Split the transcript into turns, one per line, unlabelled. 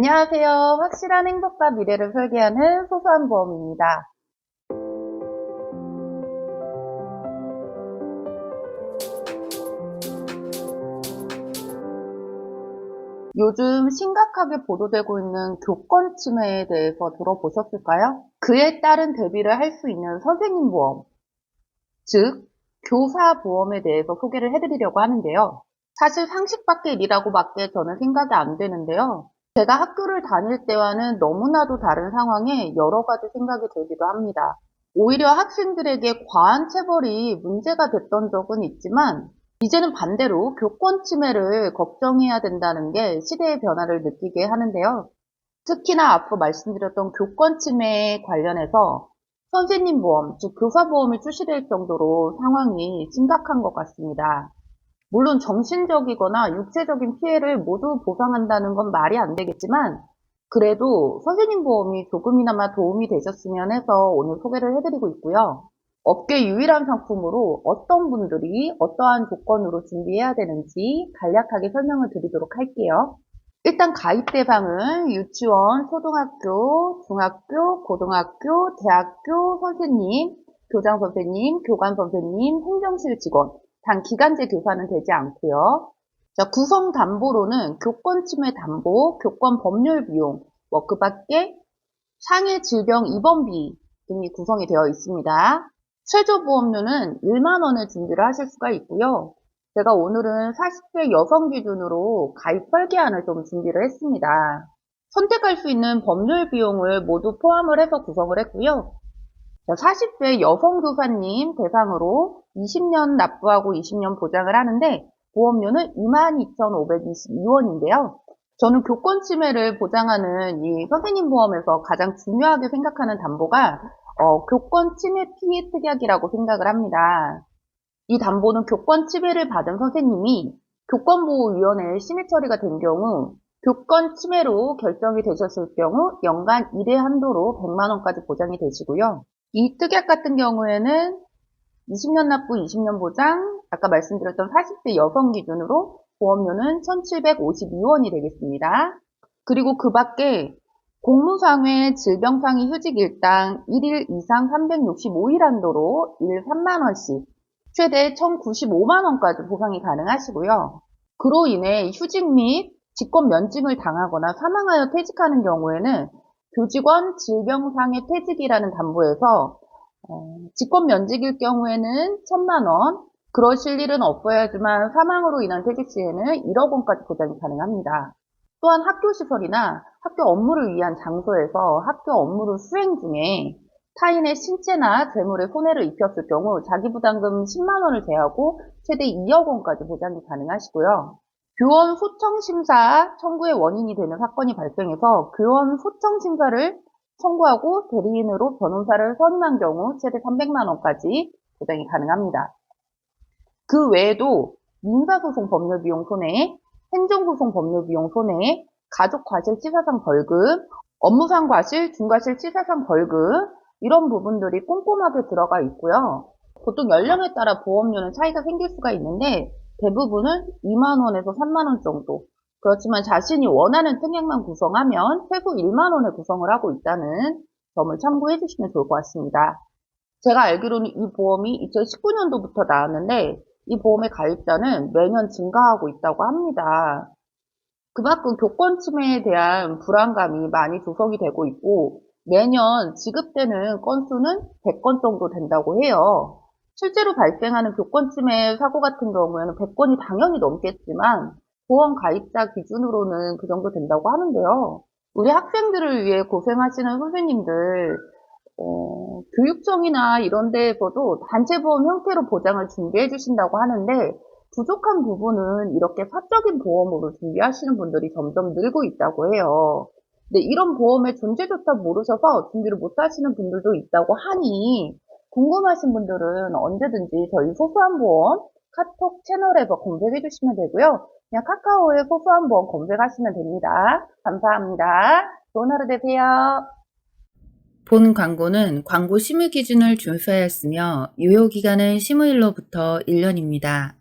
안녕하세요. 확실한 행복과 미래를 설계하는 소소한 보험입니다. 요즘 심각하게 보도되고 있는 교권 침해에 대해서 들어보셨을까요? 그에 따른 대비를 할 수 있는 선생님 보험, 즉 교사 보험에 대해서 소개를 해드리려고 하는데요. 사실 상식 밖의 일이라고밖에 저는 생각이 안 되는데요. 제가 학교를 다닐 때와는 너무나도 다른 상황에 여러 가지 생각이 들기도 합니다. 오히려 학생들에게 과한 체벌이 문제가 됐던 적은 있지만 이제는 반대로 교권 침해를 걱정해야 된다는 게 시대의 변화를 느끼게 하는데요. 특히나 앞으로 말씀드렸던 교권 침해에 관련해서 선생님 보험, 즉 교사 보험이 출시될 정도로 상황이 심각한 것 같습니다. 물론 정신적이거나 육체적인 피해를 모두 보상한다는 건 말이 안 되겠지만 그래도 선생님 보험이 조금이나마 도움이 되셨으면 해서 오늘 소개를 해드리고 있고요. 업계 유일한 상품으로 어떤 분들이 어떠한 조건으로 준비해야 되는지 간략하게 설명을 드리도록 할게요. 일단 가입 대상은 유치원, 초등학교, 중학교, 고등학교, 대학교 선생님, 교장 선생님, 교관 선생님, 행정실 직원, 단 기간제 교사는 되지 않고요. 자, 구성 담보로는 교권 침해 담보, 교권 법률 비용, 그 밖에 상해 질병 입원비 등이 구성이 되어 있습니다. 최저 보험료는 1만 원을 준비를 하실 수가 있고요. 제가 오늘은 40세 여성 기준으로 가입 설계안을 좀 준비를 했습니다. 선택할 수 있는 법률 비용을 모두 포함을 해서 구성을 했고요. 40세 여성 교사님 대상으로 20년 납부하고 20년 보장을 하는데 보험료는 22,522원인데요. 저는 교권 침해를 보장하는 이 선생님 보험에서 가장 중요하게 생각하는 담보가 교권 침해 피해 특약이라고 생각을 합니다. 이 담보는 교권 침해를 받은 선생님이 교권보호위원회에 심의 처리가 된 경우 교권 침해로 결정이 되셨을 경우 연간 1회 한도로 100만 원까지 보장이 되시고요. 이 특약 같은 경우에는 20년 납부 20년 보장, 아까 말씀드렸던 40대 여성 기준으로 보험료는 1,752원이 되겠습니다. 그리고 그 밖에 공무상해 질병상해 휴직 일당 1일 이상 365일 한도로 일 3만원씩 최대 1,095만원까지 보상이 가능하시고요. 그로 인해 휴직 및 직권 면직을 당하거나 사망하여 퇴직하는 경우에는 교직원 질병상해 퇴직이라는 담보에서 직권 면직일 경우에는 1,000만원, 그러실 일은 없어야지만 사망으로 인한 퇴직 시에는 1억 원까지 보장이 가능합니다. 또한 학교 시설이나 학교 업무를 위한 장소에서 학교 업무를 수행 중에 타인의 신체나 재물에 손해를 입혔을 경우 자기 부담금 10만 원을 제하고 최대 2억 원까지 보장이 가능하시고요. 교원 소청 심사 청구의 원인이 되는 사건이 발생해서 교원 소청 심사를 청구하고 대리인으로 변호사를 선임한 경우 최대 300만 원까지 보장이 가능합니다. 그 외에도 민사소송 법률 비용 손해, 행정소송 법률 비용 손해, 가족 과실 치사상 벌금, 업무상 과실, 중과실 치사상 벌금 이런 부분들이 꼼꼼하게 들어가 있고요. 보통 연령에 따라 보험료는 차이가 생길 수가 있는데 대부분은 2만 원에서 3만 원 정도. 그렇지만 자신이 원하는 특약만 구성하면 최소 1만 원에 구성을 하고 있다는 점을 참고해 주시면 좋을 것 같습니다. 제가 알기로는 이 보험이 2019년도부터 나왔는데 이 보험의 가입자는 매년 증가하고 있다고 합니다. 그만큼 교권 침해에 대한 불안감이 많이 조성이 되고 있고 매년 지급되는 건수는 100건 정도 된다고 해요. 실제로 발생하는 교권 침해 사고 같은 경우에는 100건이 당연히 넘겠지만 보험 가입자 기준으로는 그 정도 된다고 하는데요. 우리 학생들을 위해 고생하시는 선생님들 교육청이나 이런 데에서도 단체보험 형태로 보장을 준비해 주신다고 하는데 부족한 부분은 이렇게 사적인 보험으로 준비하시는 분들이 점점 늘고 있다고 해요. 근데 이런 보험의 존재조차 모르셔서 준비를 못 하시는 분들도 있다고 하니 궁금하신 분들은 언제든지 저희 소소한 보험 카톡 채널에서 검색해 주시면 되고요. 그냥 카카오에 소소한 보험 검색하시면 됩니다. 감사합니다. 좋은 하루 되세요.
본 광고는 광고 심의 기준을 준수하였으며 유효기간은 심의일로부터 1년입니다.